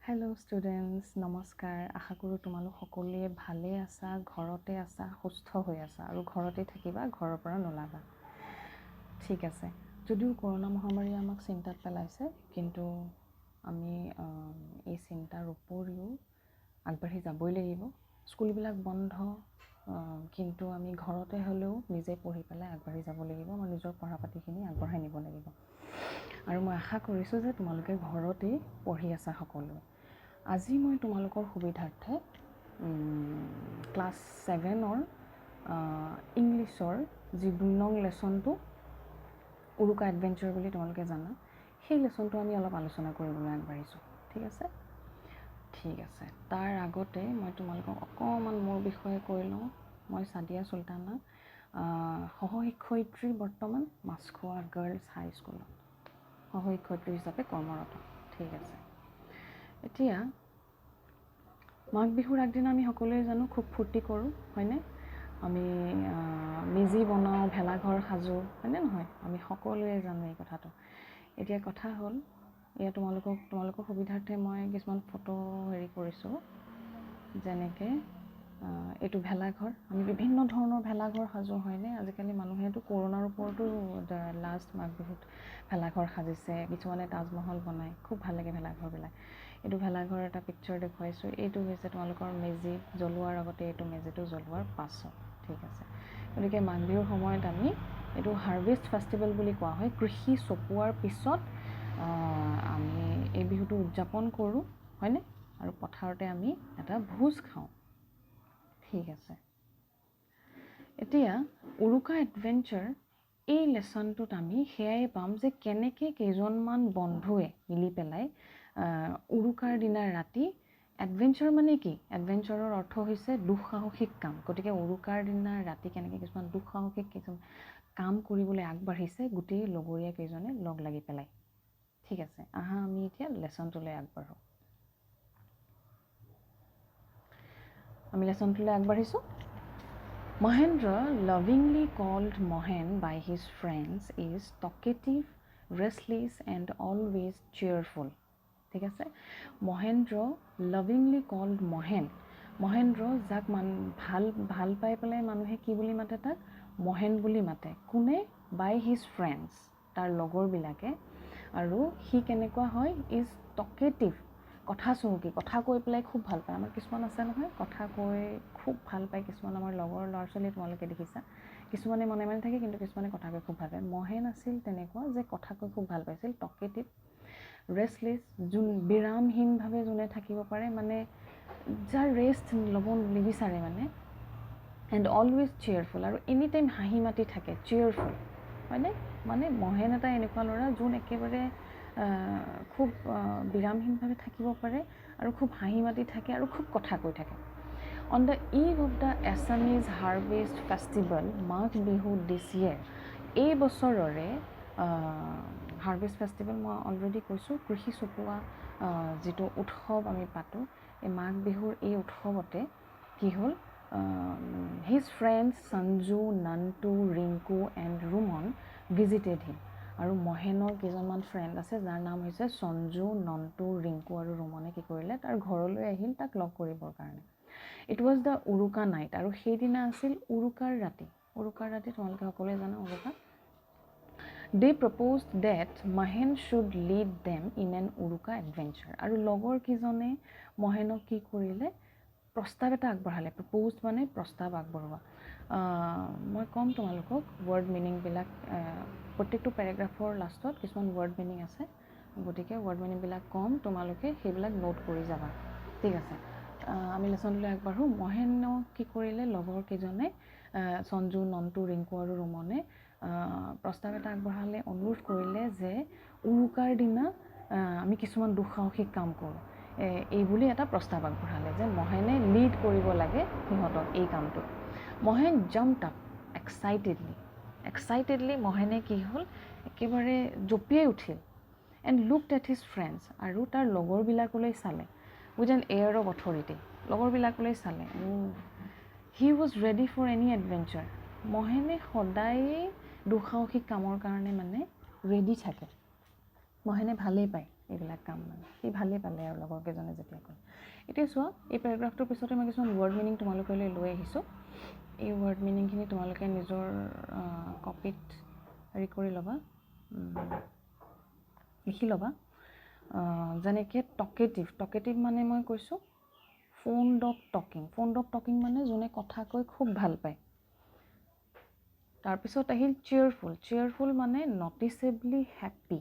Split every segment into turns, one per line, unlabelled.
Hello' students, নমস্কাৰ। আশা কৰোঁ তোমালোক সকলোৱে ভালে আছা, ঘৰতে আছা, সুস্থ হৈ আছা আৰু ঘৰতে থাকিবা, ঘৰৰ পৰা নোলাবা। ঠিক আছে। যদিও কৰোণা মহামাৰীয়ে আমাক চিন্তাত পেলাইছে, কিন্তু আমি এই চিন্তাৰ উপৰিও আগবাঢ়ি যাবই লাগিব। স্কুলবিলাক বন্ধ, কিন্তু আমি ঘৰতে হ'লেও নিজে পঢ়ি পেলাই আগবাঢ়ি যাব লাগিব। আমাৰ নিজৰ পঢ়া পাতিখিনি আগবঢ়াই নিব লাগিব। আৰু মই আশা কৰিছোঁ যে তোমালোকে ঘৰতেই পঢ়ি আছা সকলোৱে। আজি মই তোমালোকৰ সুবিধাৰ্থে ক্লাছ 7ৰ ইংলিছৰ যি 2 নং লেচনটো উৰুকা এডভেঞ্চাৰ বুলি তোমালোকে জানা, সেই লেচনটো আমি অলপ আলোচনা কৰিবলৈ আগবাঢ়িছোঁ। ঠিক আছে? ঠিক আছে। তাৰ আগতে মই তোমালোকক অকণমান মোৰ বিষয়ে কৈ লওঁ। মই ছাদিয়া চুলতানা, সহশিক্ষয়িত্ৰী, বৰ্তমান মাছখোৱা গাৰ্লছ হাইস্কুলত সহশিক্ষয়িত্ৰী হিচাপে কৰ্মৰত। ঠিক আছে। এতিয়া মাঘ বিহুৰ আগদিনা আমি সকলোৱে জানো খুব ফূৰ্তি কৰোঁ, হয়নে? আমি মেজি বনাওঁ, ভেলাঘৰ সাজোঁ, হয়নে নহয়? আমি সকলোৱে জানো এই কথাটো। এতিয়া কথা হ'ল, এয়া তোমালোকৰ সুবিধাৰ্থে মই কিছুমান ফটো কৰিছোঁ। যেনেকৈ এইটো ভেলাঘৰ, আমি বিভিন্ন ধৰণৰ ভেলাঘৰ সাজোঁ, হয়নে? আজিকালি মানুহেতো কৰোণাৰ ওপৰতো লাষ্ট মাঘ বিহুত ভেলাঘৰ সাজিছে, কিছুমানে তাজমহল বনায়, খুব ভাল লাগে ভেলাঘৰবিলাক। এইটো ভেলাঘৰ এটা পিকচাৰ দেখুৱাইছোঁ। এইটো হৈছে তোমালোকৰ মেজি জ্বলোৱাৰ আগতে, এইটো মেজিটো জ্বলোৱাৰ পাছত। ঠিক আছে। গতিকে মাঘ বিহুৰ সময়ত আমি এইটো হাৰ্ভেষ্ট ফেষ্টিভেল বুলি কোৱা হয়। কৃষি চপোৱাৰ পিছত আমি এই বিহুটো উদযাপন কৰোঁ, হয়নে? আৰু পথাৰতে আমি এটা ভোজ খাওঁ। ঠিক আছে। এতিয়া উৰুকা এডভেঞ্চাৰ এই লেচনটোত আমি সেয়াই পাম যে কেনেকৈ কেইজনমান বন্ধুৱে মিলি পেলাই উৰুকাৰ দিনাৰ ৰাতি, এডভেঞ্চাৰ মানে কি? এডভেঞ্চাৰৰ অৰ্থ হৈছে দুঃসাহসিক কাম। গতিকে উৰুকাৰ দিনাৰ ৰাতি কেনেকৈ কিছুমান দুঃসাহসিক কিছুমান কাম কৰিবলৈ আগবাঢ়িছে গোটেই লগৰীয়া কেইজনে লগ লাগি পেলাই। ঠিক আছে। আহা আমি এতিয়া লেচনটোলৈ আগবাঢ়োঁ। আমি লেচনটোলৈ আগবাঢ়িছোঁ। Mahendra, lovingly called Mohan by his friends, is talkative, restless and always cheerful. ঠিক আছে। মহেন্দ্ৰ, লাভিংলি কল্ড মহেন্দ্ৰ, যাক ভাল পাই পেলাই মানুহে কি বুলি মাতে? তাক মহেন বুলি মাতে। কোনে? বাই হিজ ফ্ৰেণ্ডছ, তাৰ লগৰবিলাকে। আৰু সি কেনেকুৱা হয়? ইজ টকেটিভ, কথা চহকী, কথা কৈ পেলাই খুব ভাল পায়। আমাৰ কিছুমান আছে নহয়, কথা কৈ খুব ভাল পায়। কিছুমান আমাৰ লগৰ ল'ৰা ছোৱালী তোমালোকে দেখিছা, কিছুমানে মনে মনে থাকে, কিন্তু কিছুমানে কথা কৈ খুব ভাল পায়। মহেন আছিল তেনেকুৱা, যে কথা কৈ খুব ভাল পাইছিল। টকেটিভ, ৰেষ্টলেছ, বিৰামহীনভাৱে যোনে থাকিব পাৰে, মানে যাৰ ৰেষ্ট ল'ব নিবিচাৰে মানে। এণ্ড অলৱেজ চিয়াৰফুল, আৰু এনি টাইম হাঁহি মাতি থাকে, চিয়াৰফুল, হয়নে? মানে মহেন এটা এনেকুৱা ল'ৰা যোন একেবাৰে খুব বিৰামহীনভাৱে থাকিব পাৰে আৰু খুব হাঁহি মাতি থাকে আৰু খুব কথা কৈ থাকে। On the eve of the Assamese harvest festival Magh Bihu this year, এই বছৰৰে হাৰ্ভেষ্ট ফেষ্টিভেল মই অলৰেডি কৈছোঁ, কৃষি চপোৱা যিটো উৎসৱ আমি পাতোঁ, এই মাঘ বিহুৰ এই উৎসৱতে কি হ'ল? His friends Sanju, Nantu, Rinku and Ruman visited him. আৰু মহেনৰ কেইজনমান ফ্ৰেণ্ড আছে, যাৰ নাম হৈছে সঞ্জু, নন্টু, ৰিংকু আৰু ৰুমনে কি কৰিলে? তাৰ ঘৰলৈ আহিল তাক লগ কৰিবৰ কাৰণে। It was the Uruka night, আৰু সেইদিনা আছিল উৰুকাৰ ৰাতি। উৰুকাৰ ৰাতি তোমালোকে সকলোৱে জানা উৰুকা। They proposed that Mahen should lead them in an Uruka adventure. আৰু লগৰ কেইজনে মহেনক কি কৰিলে? প্ৰস্তাৱ এটা আগবঢ়ালে। প্ৰপ'জড মানে প্ৰস্তাৱ আগবঢ়োৱা। মই ক'ম তোমালোকক ৱৰ্ড মিনিংবিলাক, প্ৰত্যেকটো পেৰাগ্ৰাফৰ লাষ্টত কিছুমান ৱৰ্ড মিনিং আছে, গতিকে ৱৰ্ড মিনিংবিলাক ক'ম, তোমালোকে সেইবিলাক নোট কৰি যাবা। ঠিক আছে। আমি লেচনলৈ আগবাঢ়োঁ। মহেনক কি কৰিলে? লগৰ কেইজনে, সঞ্জু, নন্টু, ৰিংকু আৰু ৰুমনে প্ৰস্তাৱ এটা আগবঢ়ালে, অনুৰোধ কৰিলে যে উৰুকাৰ দিনা আমি কিছুমান দুঃসাহসিক কাম কৰোঁ। এই বুলি এটা প্ৰস্তাৱ আগবঢ়ালে যে মহেনে লিড কৰিব লাগে সিহঁতক এই কামটো। মহেন জাম্পড আপ এক্সাইটেডলি মহেনে কি হ'ল? একেবাৰে জঁপিয়াই উঠিল। And looked at his friends, আৰু তাৰ লগৰবিলাকলৈ চালে। With an air of authority, লগৰবিলাকলৈ চালে। He was ready for any adventure. মহেনে সদায়েই দুঃসাহসিক কামৰ কাৰণে মানে ৰেডি থাকে। মহেনে ভালেই পায়, এইবিলাক কাম মানে সি ভালেই পালে আৰু লগৰ কেইজনে যেতিয়া কয় এতিয়া চোৱা এই পেৰাগ্ৰাফটোৰ পিছতে মই কিছুমান ৱৰ্ড মিনিং তোমালোকলৈ লৈ আহিছোঁ এই ৱৰ্ড মিনিংখিনি তোমালোকে নিজৰ কপিত হেৰি কৰি ল'বা লিখি ল'বা যেনেকৈ টকেটিভ মানে মই কৈছোঁ ফন্ড অফ টকিং মানে যোনে কথা কৈ খুব ভাল পায় তাৰপিছত আহিল চেয়াৰফুল মানে নটিচেবলি হেপ্পী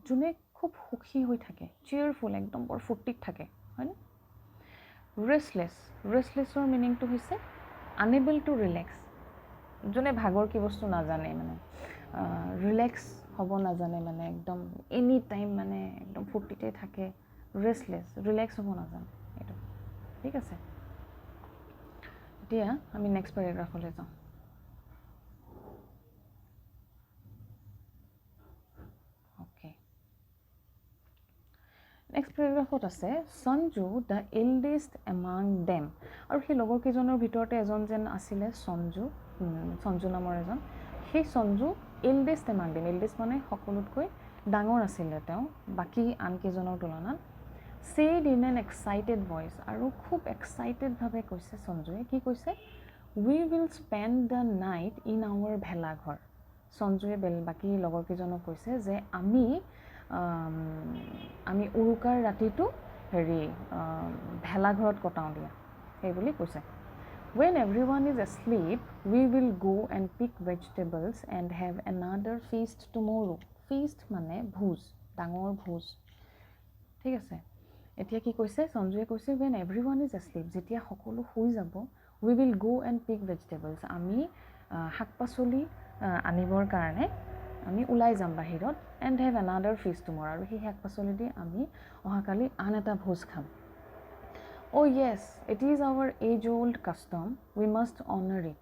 যোনে খুব সুখী হৈ থাকে চেয়াৰফুল একদম বৰ ফূৰ্তিত থাকে হয়নে ৰেষ্টলেছৰ মিনিংটো হৈছে আনএবল টু ৰিলেক্স যোনে ভাগৰ কি বস্তু নাজানে মানে ৰিলেক্স হ'ব নাজানে মানে একদম এনি টাইম মানে একদম ফূৰ্তিতে থাকে ৰিলেক্স হ'ব নাজানে এইটো ঠিক আছে এতিয়া আমি নেক্সট পেৰাগ্ৰাফলৈ যাওঁ অ'কে নেক্সট পেৰাগ্ৰাফত আছে সঞ্জু দ্য এল্ডেষ্ট এমাং দেম আৰু সেই লগৰ কেইজনৰ ভিতৰতে এজন যেন আছিলে সঞ্জু নামৰ এজন সেই সঞ্জু এল্ডেষ্ট এমাং দেম এল্ডেষ্ট মানে সকলোতকৈ ডাঙৰ আছিলে তেওঁ বাকী আনকেইজনৰ তুলনাত said in an excited voice আৰু খুব এক্সাইটেডভাৱে কৈছে সঞ্জুৱে কি কৈছে we will spend the night in our ভেলাঘৰ সঞ্জুৱে বাকী লগৰ কেইজনক কৈছে যে আমি উৰুকাৰ ৰাতিটো হেৰি ভেলাঘৰত কটাওঁ দিয়া সেই বুলি কৈছে when everyone is asleep we will go and pick vegetables and have another feast tomorrow feast মানে ভোজ ডাঙৰ ভোজ ঠিক আছে এতিয়া কি কৈছে সঞ্জুৱে কৈছে when everyone is asleep যেতিয়া সকলো শুই যাব we will go and pick vegetables আমি শাক-পাচলি আনিবৰ কাৰণে আমি ওলাই যাম বাহিৰত and have another feast tomorrow আৰু সেই শাক-পাচলি দি আমি অহাকালি আন এটা ভোজ খাম oh yes it is our age old custom we must honor it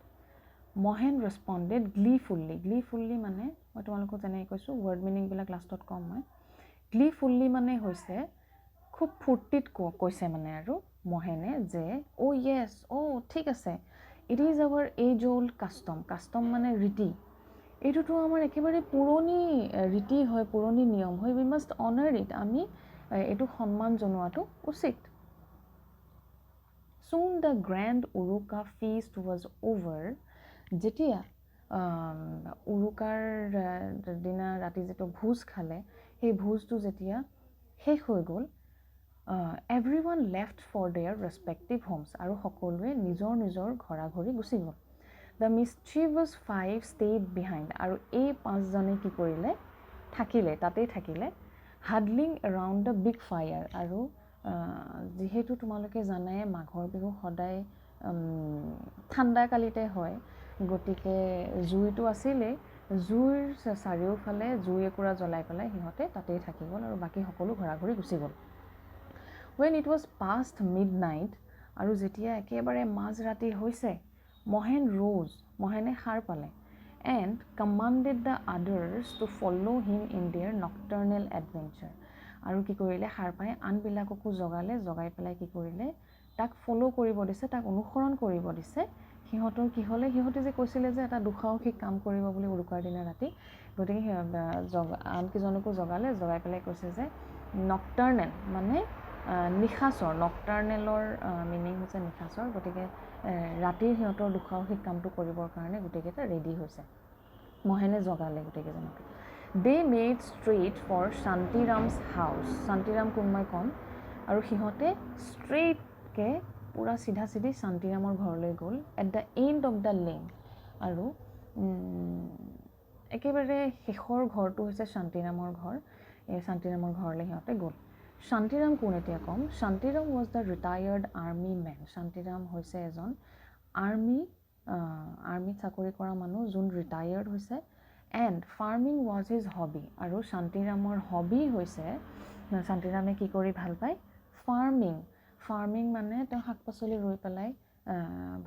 Mohan responded gleefully মানে মই তোমালোকক যেনেকৈ কৈছোঁ ৱৰ্ড মিনিংবিলাক লাষ্টত কম মই gleefully মানে হৈছে খুব ফূৰ্তিত কৈছে মানে আৰু মহেনে যে oh yes ঠিক আছে it is our age old custom মানে ৰীতি এইটোতো আমাৰ একেবাৰে পুৰণি ৰীতি হয় পুৰণি নিয়ম হয় we must honor it আমি এইটো সন্মান জনোৱাটো উচিত soon the grand uruka feast was over যেতিয়া উৰুকাৰ দিনা ৰাতি যেটো ভোজ খালে সেই ভোজটো যেতিয়া শেষ হৈ গ'ল everyone left for their respective homes আৰু সকলোৱে নিজৰ ঘৰা-ঘৰি গুচি গ'ল the mischievous five stayed behind আৰু এই পাঁচজনে কি কৰিলে তাতেই থাকিলে huddling around the big fire আৰু যেহেতু তোমালোকে জানাই মাঘৰ বিহু সদায় ঠাণ্ডা কালিতে হয় গতিকে জুইটো আছিলে জুইৰ চাৰিওফালে জুই একুৰা জ্বলাই পেলাই সিহঁতে তাতেই থাকি গ'ল আৰু বাকী সকলো ঘৰা-ঘৰি গুচি গ'ল when it was past midnight আৰু যেতিয়া একেবাৰে মাজ ৰাতি হৈছে মহেনে সাৰ পালে and commanded the others to follow him in their nocturnal adventure আৰু কি কৰিলে সাৰ পাই আনবিলাককো জগাই পেলাই কি কৰিলে তাক ফলো কৰিব দিছে তাক অনুসৰণ কৰিব দিছে সিহঁতৰ কি হ'লে সিহঁতে যে কৈছিলে যে এটা দুঃসাহসিক কাম কৰিব বুলি উৰুকাৰ দিনা ৰাতি গতিকে আনকেইজনকো জগাই পেলাই কৈছে যে নক্টাৰ্নেল মানে নিশাচৰ নক্টাৰ্নেলৰ মিনিং হৈছে নিশাচৰ গতিকে ৰাতিৰ সিহঁতৰ দুঃসাহসিক কামটো কৰিবৰ কাৰণে গোটেইকেইটা ৰেডি হৈছে মহেনে জগালে গোটেইকেইজনক they made straight for Shantiram's house Shantiram কোন মই ক'ম আৰু সিহঁতে ষ্ট্ৰেইটকৈ পুৰা চিধা শান্তিৰামৰ ঘৰলৈ গ'ল at the end of the lane আৰু একেবাৰে শেষৰ ঘৰটো হৈছে শান্তিৰামৰ ঘৰ এই শান্তিৰামৰ ঘৰলৈ সিহঁতে গ'ল শান্তিৰাম কোন এতিয়া ক'ম Shantiram was the retired army man Shantiram হৈছে এজন আৰ্মিত চাকৰি কৰা মানুহ যোন ৰিটায়াৰ্ড হৈছে and farming was his hobby আৰু শান্তিৰামৰ হবি হৈছে শান্তিৰামে কি কৰি ভাল পায় ফাৰ্মিং মানে তেওঁ শাক-পাচলি ৰুই পেলাই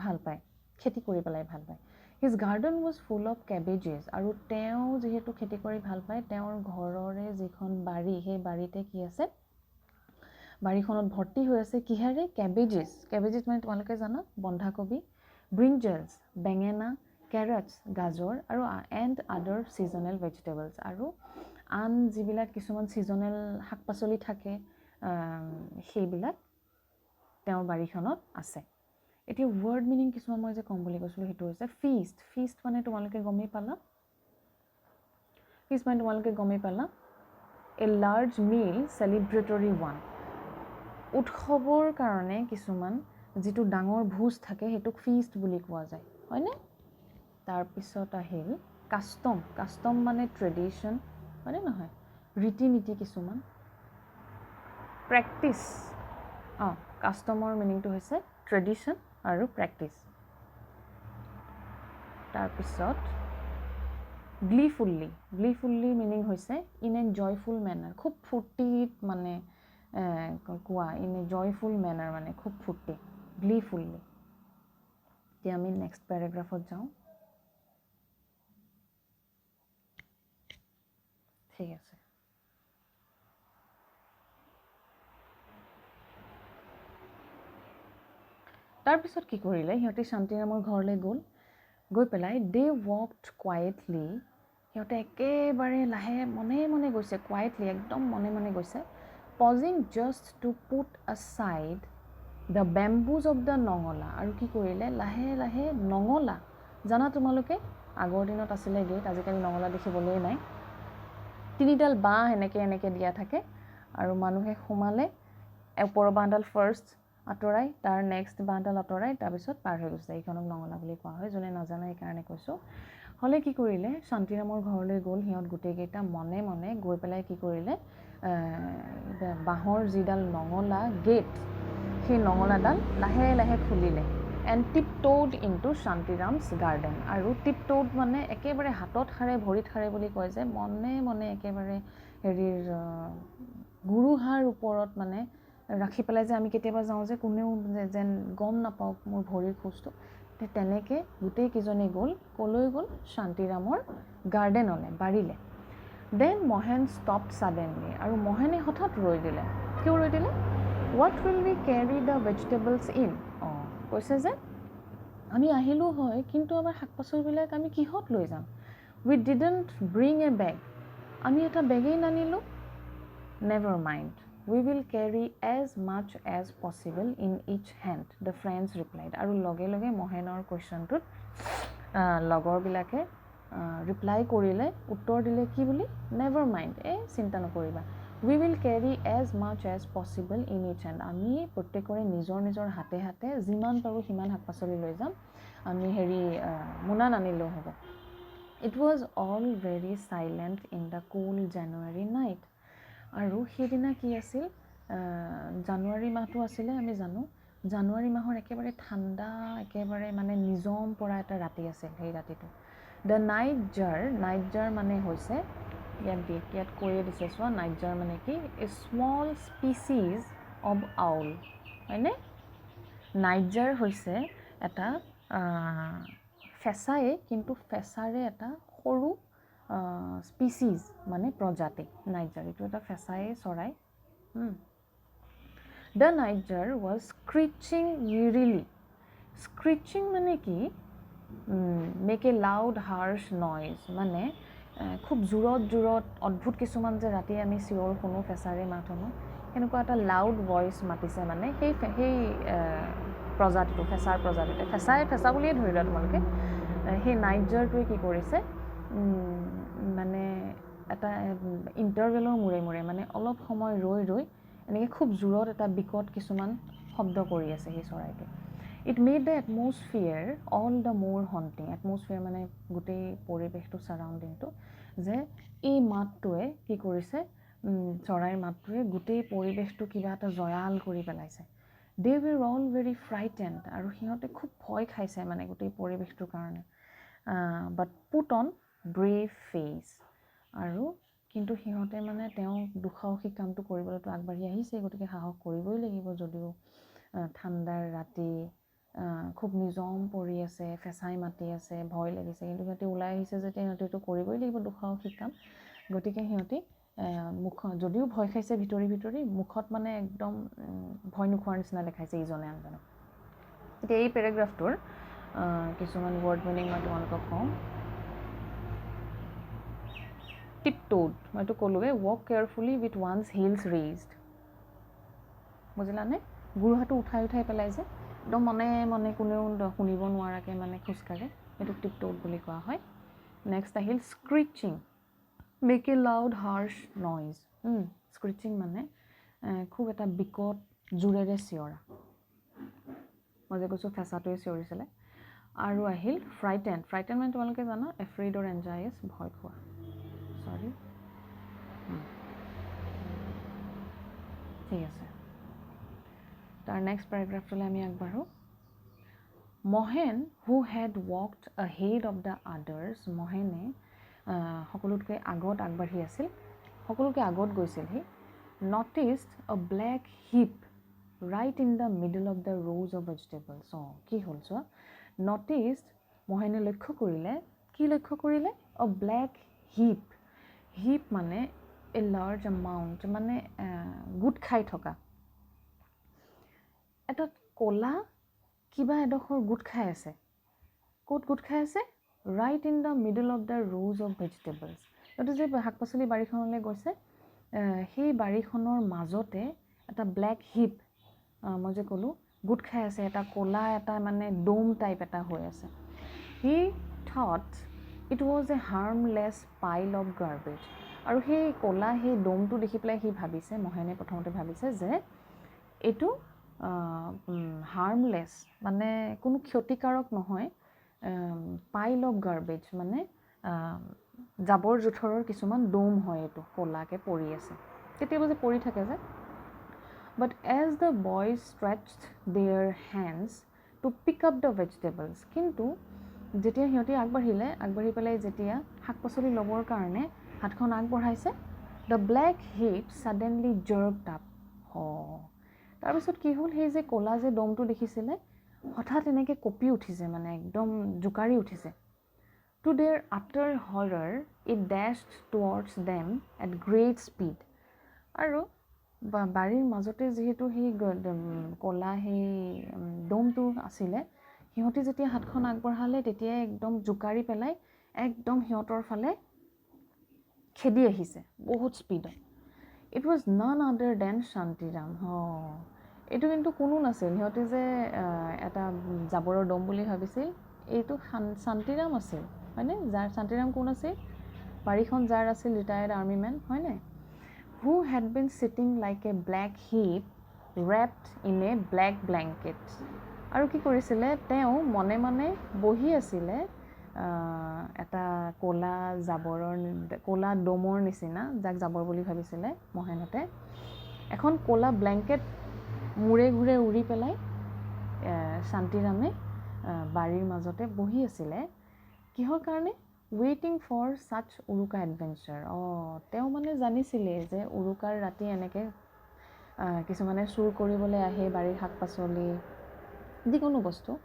ভাল পায় খেতি কৰি পেলাই ভাল পায় his garden was full of cabbages আৰু তেওঁ যেহেতু খেতি কৰি ভাল পায় তেওঁৰ ঘৰৰে যিখন বাৰী সেই বাৰীতে কি আছে বাৰীখনত ভৰ্তি হৈ আছে কিহেৰে কেবেজেছ মানে তোমালোকে জানা বন্ধাকবি ব্ৰিঞ্জলছ বেঙেনা কেৰটছ গাজৰ আৰু এণ্ড আদাৰ ছিজনেল ভেজিটেবলছ আৰু আন যিবিলাক কিছুমান ছিজনেল শাক পাচলি থাকে সেইবিলাক তেওঁৰ বাৰীখনত আছে এতিয়া ৱৰ্ড মিনিং কিছুমান মই যে ক'ম বুলি কৈছিলোঁ সেইটো হৈছে ফিষ্ট ফিষ্ট মানে তোমালোকে গমেই পালা ফিষ্ট মানে তোমালোকে গমেই পালা এ লাৰ্জ মিল চেলিব্ৰেটৰী ওৱান উৎসৱৰ কাৰণে কিছুমান যিটো ডাঙৰ ভোজ থাকে সেইটোক ফিষ্ট বুলি কোৱা যায় হয়নে তাৰপিছত আহিল কাষ্টম কাষ্টম মানে ট্ৰেডিশ্যন হয়নে নহয় ৰীতি নীতি কিছুমান প্ৰেক্টিচ কাষ্টমৰ মিনিংটো হৈছে ট্ৰেডিশ্যন আৰু প্ৰেক্টিচ তাৰপিছত গ্লিফুল্লি মিনিং হৈছে ইন এ জয়ফুল মেনাৰ খুব ফূৰ্তিত মানে কোৱা ইন এ জয়ফুল মেনাৰ মানে খুব ফূৰ্তি গ্লিফুল্লি এতিয়া আমি নেক্সট পেৰাগ্ৰাফত যাওঁ ঠিক আছে তাৰপিছত কি কৰিলে সিহঁতে শান্তিৰামৰ ঘৰলৈ গৈ পেলাই দে ৱকড কুৱাইটলি সিহঁতে একেবাৰে লাহে মনে মনে গৈছে কুৱাইটলি একদম মনে মনে গৈছে pausing just to put aside the bamboos of the নঙলা আৰু কি কৰিলে লাহে লাহে নঙলা জানা তোমালোকে আগৰ দিনত আছিলে গেট আজিকালি নঙলা দেখিবলৈ নাই তিনিডাল বাঁহ এনেকৈ দিয়া থাকে আৰু মানুহে সোমালে ওপৰৰ বাঁহডাল ফাৰ্ষ্ট আঁতৰাই তাৰ নেক্সট বাঁহডাল আঁতৰাই তাৰপিছত পাৰ হৈ গৈছে এইখনক নঙলা বুলি কোৱা হয় যোনে নাজানে সেইকাৰণে কৈছোঁ হ'লে কি কৰিলে শান্তিৰামৰ ঘৰলৈ গ'ল সিহঁত গোটেইকেইটা মনে মনে গৈ পেলাই কি কৰিলে বাঁহৰ যিডাল নঙলা গেট সেই নঙলাডাল লাহে লাহে খুলিলে এণ্ড টিপটোড ইনটু শান্তিৰামছ গাৰ্ডেন আৰু টিপটোড মানে একেবাৰে হাতত সাৰে ভৰিত সাৰে বুলি কয় যে মনে মনে একেবাৰে হেৰিৰ গুৰুহাৰ ওপৰত মানে ৰাখি পেলাই যে আমি কেতিয়াবা যাওঁ যে কোনেও যেন গম নাপাওক মোৰ ভৰিৰ খোজটো তেনেকৈ গোটেইকেইজনে গ'ল ক'লৈ গ'ল শান্তিৰামৰ গাৰ্ডেনলৈ বাৰীলে দেন মহেন ষ্টপড ছাডেনলি আৰু মহেনে হঠাৎ ৰৈ দিলে কিয় ৰৈ দিলে what will we carry the vegetables in কৈছে যে আমি আহিলোঁ হয় কিন্তু আমাৰ শাক পাচলিবিলাক আমি কিহত লৈ যাম উই ডিডণ্ট ব্ৰিং এ বেগ আমি এটা বেগেই নানিলোঁ never mind we will carry as much as possible in each hand the friends replied আৰু লগে লগে মহেনৰ কুৱেশ্যনটোত লগৰবিলাকে ৰিপ্লাই কৰিলে উত্তৰ দিলে কি বুলি নেভাৰ মাইণ্ড চিন্তা নকৰিবা we will carry as much as possible in each hand আমি প্ৰত্যেকৰে নিজৰ নিজৰ হাতে হাতে যিমান পাৰোঁ সিমান শাক পাচলি লৈ যাম আমি মোনা নানিলেও হ'ব it was all very silent in the cool January night আৰু সেইদিনা কি আছিল জানুৱাৰী মাহটো আছিলে আমি জানো জানুৱাৰী মাহৰ একেবাৰে ঠাণ্ডা একেবাৰে মানে নিজম পৰা এটা ৰাতি আছিল সেই ৰাতিটো দ্য নাইট জাৰ মানে হৈছে ইয়াত কৈয়ে দিছে চোৱা নাইট জাৰ মানে কি এ স্মল স্পিচিজ অৱ আউল হয়নে নাইট জাৰ হৈছে এটা ফেঁচায়ে কিন্তু ফেঁচাৰে এটা সৰু স্পিচিজ মানে প্ৰজাতি নাইট জাৰ এইটো এটা ফেঁচায়ে চৰাই দ্য নাইট জাৰ ৱাজ স্ক্ৰিচিং ইউৰিলি স্ক্ৰিচিং মানে কি মেক এ লাউড হাৰ্শ নইজ মানে খুব জোৰত অদ্ভুত কিছুমান যে ৰাতি আমি চিঞৰ শুনো ফেঁচাৰে মাত শুনো সেনেকুৱা এটা লাউড ভইচ মাতিছে মানে সেই প্ৰজাতিটো ফেঁচাৰ প্ৰজাতিটো ফেঁচা বুলিয়ে ধৰি লোৱা তোমালোকে সেই নাইট জাৰটোৱে কি কৰিছে মানে এটা ইণ্টাৰভেলৰ মূৰে মূৰে মানে অলপ সময় ৰৈ এনেকৈ খুব জোৰত এটা বিকট কিছুমান শব্দ কৰি আছে সেই চৰাইটোৱে it made the atmosphere all the more haunting এটমছফিয়াৰ মানে গোটেই পৰিৱেশটো ছাৰাউণ্ডিংটো যে এই মাতটোৱে কি কৰিছে চৰাইৰ মাতটোৱে গোটেই পৰিৱেশটো কিবা এটা জয়াল কৰি পেলাইছে দে ৱেৰ অল ভেৰি ফ্ৰাইটেণ্ড আৰু সিহঁতে খুব ভয় খাইছে মানে গোটেই পৰিৱেশটোৰ কাৰণে বাট পুট অন ব্ৰেভ ফেচ আৰু কিন্তু সিহঁতে মানে তেওঁ দুঃসাহসিক কামটো কৰিবলৈতো আগবাঢ়ি আহিছে গতিকে সাহস কৰিবই লাগিব যদিও ঠাণ্ডাৰ ৰাতি খুব নিজম পৰি আছে ফেঁচাই মাতি আছে ভয় লাগিছে কিন্তু সিহঁতে ওলাই আহিছে যেতিয়া সিহঁতেতো কৰিবই লাগিব দুঃসাহসিক কাম গতিকে সিহঁতে মুখত যদিও ভয় খাইছে ভিতৰি মুখত মানে একদম ভয় নোখোৱাৰ নিচিনা দেখাইছে ইজনে আনজনক এতিয়া এই পেৰাগ্ৰাফটোৰ কিছুমান ৱৰ্ড মিনিং মই তোমালোকক কওঁ tiptoed মইতো ক'লোৱে walk carefully with one's heels raised বুজিলানে গুৰুহাটো উঠাই উঠাই পেলাই যে একদম মনে মনে কোনেও শুনিব নোৱাৰাকে মানে খোজকাঢ়ে এইটো tiptoed বুলি কোৱা হয় নেক্সট আহিল screeching make a loud harsh noise screeching মানে খুব এটা বিকট জোৰেৰে চিঞৰা মই যে কৈছোঁ ফেঁচাটোৱে চিঞৰিছিলে আৰু আহিল frightened মানে তোমালোকে জানা afraid or anxious ভয় খোৱা সৰি ঠিক আছে তাৰ নেক্সট পেৰাগ্ৰাফটোলৈ আমি আগবাঢ়ো Mahen who had walked ahead of the others মহেনে সকলোতকৈ আগত আগবাঢ়ি আছিল সকলোতকৈ আগত গৈছিল সি noticed a black heap right in the middle of the rows of vegetables কি হ'ল চোৱা noticed মহেনে লক্ষ্য কৰিলে কি লক্ষ্য কৰিলে a black heap মানে a large amount মানে গোট খাই থকা এটা ক'লা কিবা এডোখৰ গোট খাই আছে ক'ত গোট খাই আছে right in the middle of the rows of vegetables এইটো যে শাক পাচলি বাৰীখনলৈ গৈছে সেই বাৰীখনৰ মাজতে এটা ব্লেক হিপ মই যে ক'লোঁ গোট খাই আছে এটা ক'লা এটা মানে ডোম টাইপ এটা হৈ আছে he thought it was a harmless pile of garbage আৰু সেই ক'লা সেই ডোমটো দেখি পেলাই সি ভাবিছে মহেনে প্ৰথমতে ভাবিছে যে এইটো হাৰ্মলেছ মানে কোনো ক্ষতিকাৰক নহয় পাইল অফ গাৰ্বেজ মানে জাবৰ জোথৰৰ কিছুমান ডোম হয় এইটো ক'লাকে পৰি আছে কেতিয়াবা যে পৰি থাকে যে but as the boys stretched their hands to pick up the vegetables কিন্তু যেতিয়া সিহঁতি আগবাঢ়ি পেলাই যেতিয়া শাক পাচলি ল'বৰ কাৰণে হাতখন আগবঢ়াইছে the black heap suddenly jerked up তাৰপিছত কি হ'ল সেই যে ক'লা যে ডমটো দেখিছিলে হঠাৎ এনেকৈ কঁপি উঠিছে মানে একদম জোকাৰি উঠিছে to their utter horror it dashed towards them at great speed আৰু বাৰীৰ মাজতে যিহেতু সেই ক'লা সেই ডমটো আছিলে সিহঁতি যেতিয়া হাতখন আগবঢ়ালে তেতিয়াই একদম জোকাৰি পেলাই একদম সিহঁতৰ ফালে খেদি আহিছে বহুত স্পীডত ইট ৱাজ নন আদাৰ দেন শান্তিৰাম এইটো কিন্তু কোনো নাছিল সিহঁতি যে এটা জাবৰৰ ডম বুলি ভাবিছিল এইটো শান্তিৰাম আছিল হয়নে যাৰ শান্তিৰাম কোন আছিল বাৰীখন যাৰ আছিল ৰিটায়াৰ্ড আৰ্মি মেন হয়নে who had been sitting like a black heap wrapped in a black blanket আৰু কি কৰিছিলে তেওঁ মনে মনে বহি আছিলে এটা ক'লা জাবৰৰ ক'লা ডমৰ নিচিনা যাক জাবৰ বুলি ভাবিছিলে মহেনতে এখন ক'লা ব্লেংকেট মূৰে ঘূৰে উৰি পেলাই শান্তিৰামে বাৰীৰ মাজতে বহি আছিলে কিহৰ কাৰণে ৱেইটিং ফৰ ছাচ উৰুকা এডভেঞ্চাৰ তেওঁ মানে জানিছিলে যে উৰুকাৰ ৰাতি এনেকৈ কিছুমানে চুৰ কৰিবলৈ আহে বাৰীৰ শাক পাচলি যিকোনো বস্তু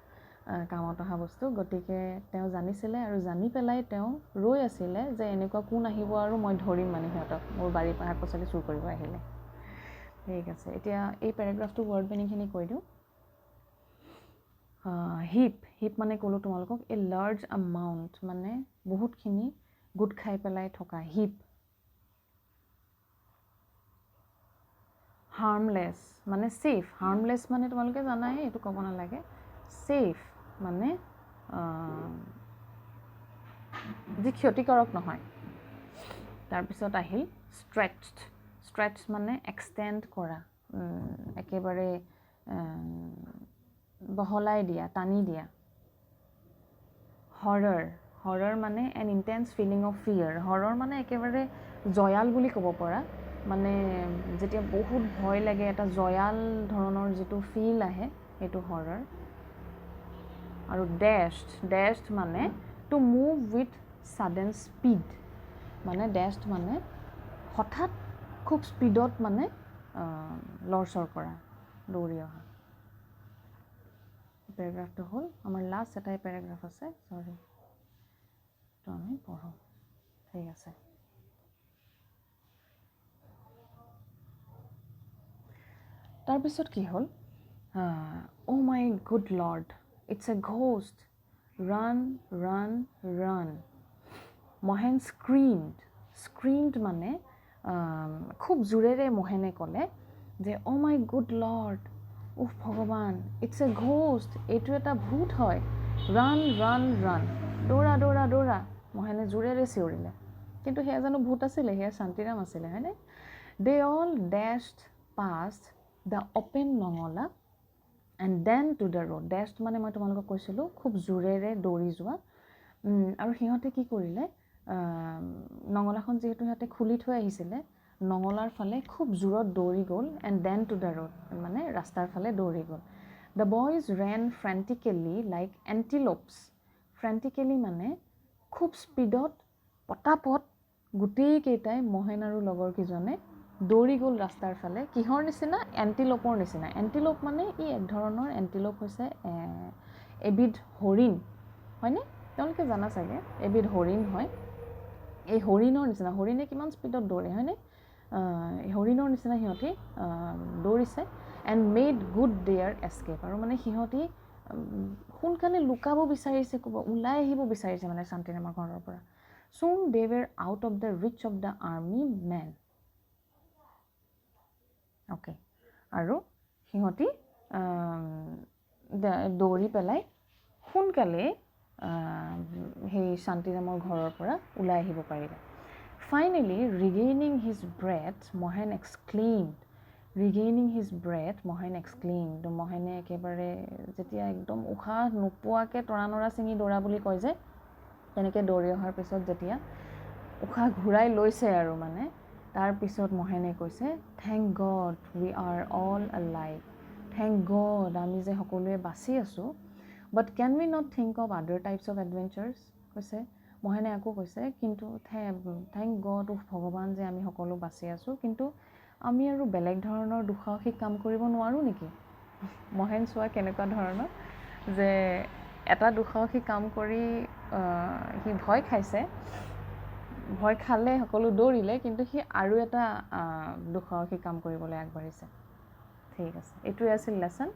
কামত অহা বস্তু গতিকে তেওঁ জানিছিলে আৰু জানি পেলাই তেওঁ ৰৈ আছিলে যে এনেকুৱা কোন আহিব আৰু মই ধৰিম মানে সিহঁতক মোৰ বাৰীৰ শাক পাচলি চুৰ কৰিব আহিলে ঠিক আছে এতিয়া এই পেৰাগ্ৰাফটো ৱৰ্ড মিনিংখিনি কৈ দিওঁ হিপ মানে ক'লোঁ তোমালোকক এ লাৰ্জ এমাউণ্ট মানে বহুতখিনি গোট খাই পেলাই থকা হিপ হাৰ্মলেছ মানে ছেফ হাৰ্মলেছ মানে তোমালোকে জানাই এইটো ক'ব নালাগে ছেফ মানে যি ক্ষতিকাৰক নহয় তাৰপিছত আহিল ষ্ট্ৰেটছ মানে এক্সটেণ্ড কৰা একেবাৰে বহলাই দিয়া টানি দিয়া হৰৰ মানে an intense feeling of fear horror মানে একেবাৰে জয়াল বুলি ক'ব পৰা মানে যেতিয়া বহুত ভয় লাগে এটা জয়াল ধৰণৰ যিটো ফিল আহে সেইটো হৰৰ আৰু ডেছড মানে to move with sudden speed মানে ডেছড মানে হঠাৎ খুব স্পীডত মানে লৰচৰ কৰা দৌৰি অহা পেৰাগ্ৰাফটো হ'ল আমাৰ লাষ্ট এটাই পেৰাগ্ৰাফ আছে চৰি তো আমি পঢ়োঁ ঠিক আছে তাৰপিছত কি হ'ল oh' my good lord it's a ghost run Mohen screamed screamed মানে খুব জোৰেৰে মহেনে ক'লে যে অ' মাই গুড লৰ্ড, উফ ভগৱান, ইটছ এ ঘোষ্ট, এইটো এটা ভূত হয়, ৰান ৰান ৰান, দৌৰা দৌৰা দৌৰা, মহেনে জোৰেৰে চিঞৰিলে। কিন্তু সেয়া জানো ভূত আছিলে? সেয়া শান্তিৰাম আছিলে, হয়নে? They all dashed past the open নঙলা and then to the road. Dashed মানে মই তোমালোকক কৈছিলোঁ খুব জোৰেৰে দৌৰি যোৱা। আৰু সিহঁতে কি কৰিলে, নঙলাখন যিহেতু সিহঁতে খুলি থৈ আহিছিলে, নঙলাৰ ফালে খুব জোৰত দৌৰি গ'ল। And then to the road মানে ৰাস্তাৰ ফালে দৌৰি গ'ল। The boys ran frantically like antelopes. Frantically মানে খুব স্পীডত পটাপট গোটেইকেইটাই মহেন আৰু লগৰকেইজনে দৌৰি গ'ল ৰাস্তাৰ ফালে। কিহৰ নিচিনা? এণ্টিলোপৰ নিচিনা। এণ্টিলোপ মানে ই এক ধৰণৰ, এণ্টিলোপ হৈছে এবিধ হৰিণ, হয়নে? তেওঁলোকে জানা চাগে, এবিধ হৰিণ হয়। এই হৰিণৰ নিচিনা, হৰিণে কিমান স্পীডত দৌৰে, হয়নে? হৰিণৰ নিচিনা সিহঁতি দৌৰিছে। And made good their escape. আৰু মানে সিহঁতি সোনকালে লুকাব বিচাৰিছে, ওলাই আহিব বিচাৰিছে মানে শান্তিৰামৰ ঘৰৰ পৰা। Soon they were out of the reach of the army men. Okay. আৰু সিহঁতি দৌৰি পেলাই সোনকালে সেই শান্তিৰামৰ ঘৰৰ পৰা ওলাই আহিব পাৰিলে। Finally, regaining his breath, Mohen exclaimed. Regaining his breath, Mohen exclaimed. মহেনে একেবাৰে যেতিয়া একদম উশাহ নোপোৱাকৈ তৰা নৰা ছিঙি দৌৰা বুলি কয় যে, তেনেকৈ দৌৰি অহাৰ পিছত যেতিয়া উশাহ ঘূৰাই লৈছে আৰু মানে, তাৰপিছত মহেনে কৈছে, thank god we are all alive. Thank god, আমি যে সকলোৱে বাচি আছোঁ। বাট কেন উই নট থিংক অফ আদাৰ টাইপছ অফ এডভেঞ্চাৰ্ছ? কৈছে মহেনে, আকৌ কৈছে কিন্তু থেংক গড, ভগৱান যে আমি সকলো বাচি আছোঁ, কিন্তু আমি আৰু বেলেগ ধৰণৰ দুঃসাহসিক কাম কৰিব নোৱাৰোঁ নেকি? মহেন চোৱা কেনেকুৱা ধৰণৰ, যে এটা দুঃসাহসিক কাম কৰি সি ভয় খাইছে, ভয় খালে, সকলো দৌৰিলে, কিন্তু সি আৰু এটা দুঃসাহসিক কাম কৰিবলৈ আগবাঢ়িছে। ঠিক আছে, এইটোৱে আছিল লেচন।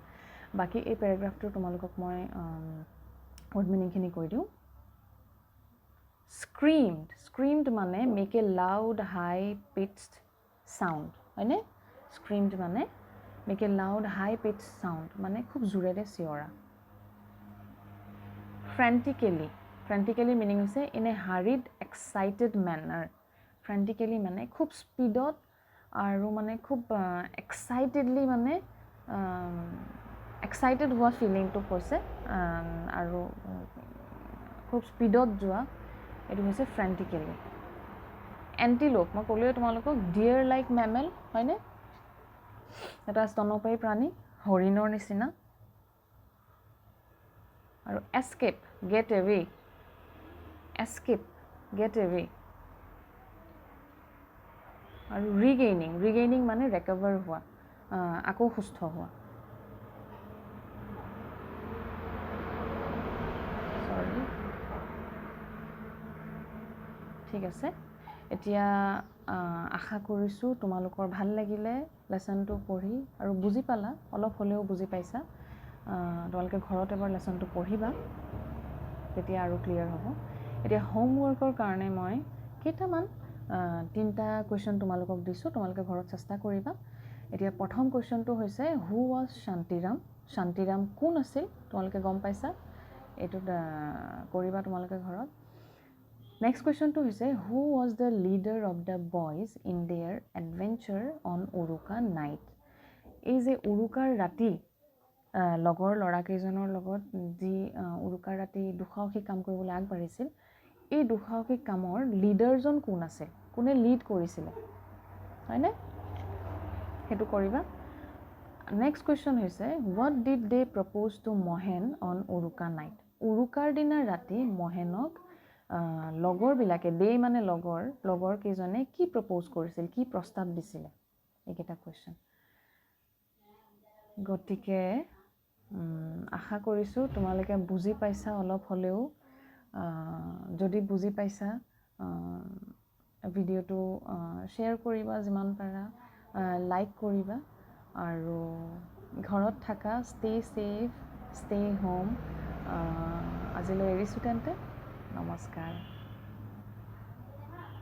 বাকী এই পেৰাগ্ৰাফটো তোমালোকক মই ৱৰ্ড মিনিংখিনি কৈ দিওঁ। স্ক্ৰিমড, স্ক্ৰিমড মানে make a loud high pitched sound, হয়নে? স্ক্ৰিমড মানে make a loud high pitched sound, মানে খুব জোৰেৰে চিঞৰা। ফ্ৰেণ্টিকেলি, ফ্ৰেণ্টিকেলি মিনিং হৈছে in a hurried excited manner. Frantically মানে খুব স্পীডত আৰু মানে খুব এক্সাইটেডলি, মানে এক্সাইটেড হোৱা ফিলিংটো কৈছে, আৰু খুব স্পীডত যোৱা, এইটো হৈছে ফ্ৰেণ্টিকেলি। এণ্টিলোপ, মই ক'লোৱে তোমালোকক, ডিয়াৰ লাইক মেমেল, হয়নে? এটা স্তনপায়ী প্ৰাণী, হৰিণৰ নিচিনা। আৰু escape, get away, escape, get away. আৰু ৰিগেইনিং, ৰিগেইনিং মানে ৰেকভাৰ হোৱা, আকৌ সুস্থ হোৱা। চৰি, ঠিক আছে। এতিয়া আশা কৰিছোঁ তোমালোকৰ ভাল লাগিলে লেচনটো পঢ়ি, আৰু বুজি পালা, অলপ হ'লেও বুজি পাইছা। তোমালোকে ঘৰত এবাৰ লেচনটো পঢ়িবা, তেতিয়া আৰু ক্লিয়াৰ হ'ব। এতিয়া হোমৱৰ্কৰ কাৰণে মই কেইটামান 3টা কুৱেশ্যন তোমালোকক দিছোঁ, তোমালোকে ঘৰত চেষ্টা কৰিবা। এতিয়া প্ৰথম কুৱেশ্যনটো হৈছে, হু ৱাজ শান্তিৰাম? শান্তিৰাম কোন আছিল? তোমালোকে গম পাইছা, এইটো কৰিবা তোমালোকে ঘৰত। নেক্সট কুৱেশ্যনটো হৈছে, who was the leader of the boys in there adventure on Uruka night? এই যে উৰুকাৰ ৰাতি লগৰ ল'ৰাকেইজনৰ লগত যি উৰুকাৰ ৰাতি দুঃসাহসিক কাম কৰিবলৈ আগবাঢ়িছিল, এই দুঃসাহসিক কামৰ লিডাৰজন কোন আছিল? কোনে লিড কৰিছিলে, হয়নে? সেইটো কৰিবা। নেক্সট কুৱেশ্যন হৈছে, what did they propose to মহেন অন উৰুকা নাইট? উৰুকাৰ দিনা ৰাতি মহেনক লগৰবিলাকে, দে মানে লগৰ কেইজনে কি প্ৰপ'জ কৰিছিল, কি প্ৰস্তাৱ দিছিলে? এইকেইটা কুৱেশ্যন। গতিকে আশা কৰিছোঁ তোমালোকে বুজি পাইছা অলপ হ'লেও। যদি বুজি পাইছা, ভিডিঅ'টো শ্বেয়াৰ কৰিবা যিমান পাৰা, লাইক কৰিবা, আৰু ঘৰত থাকা, ষ্টে ছেফ, ষ্টে হোম। আজিলৈ এৰিছোঁ তেন্তে, নমস্কাৰ।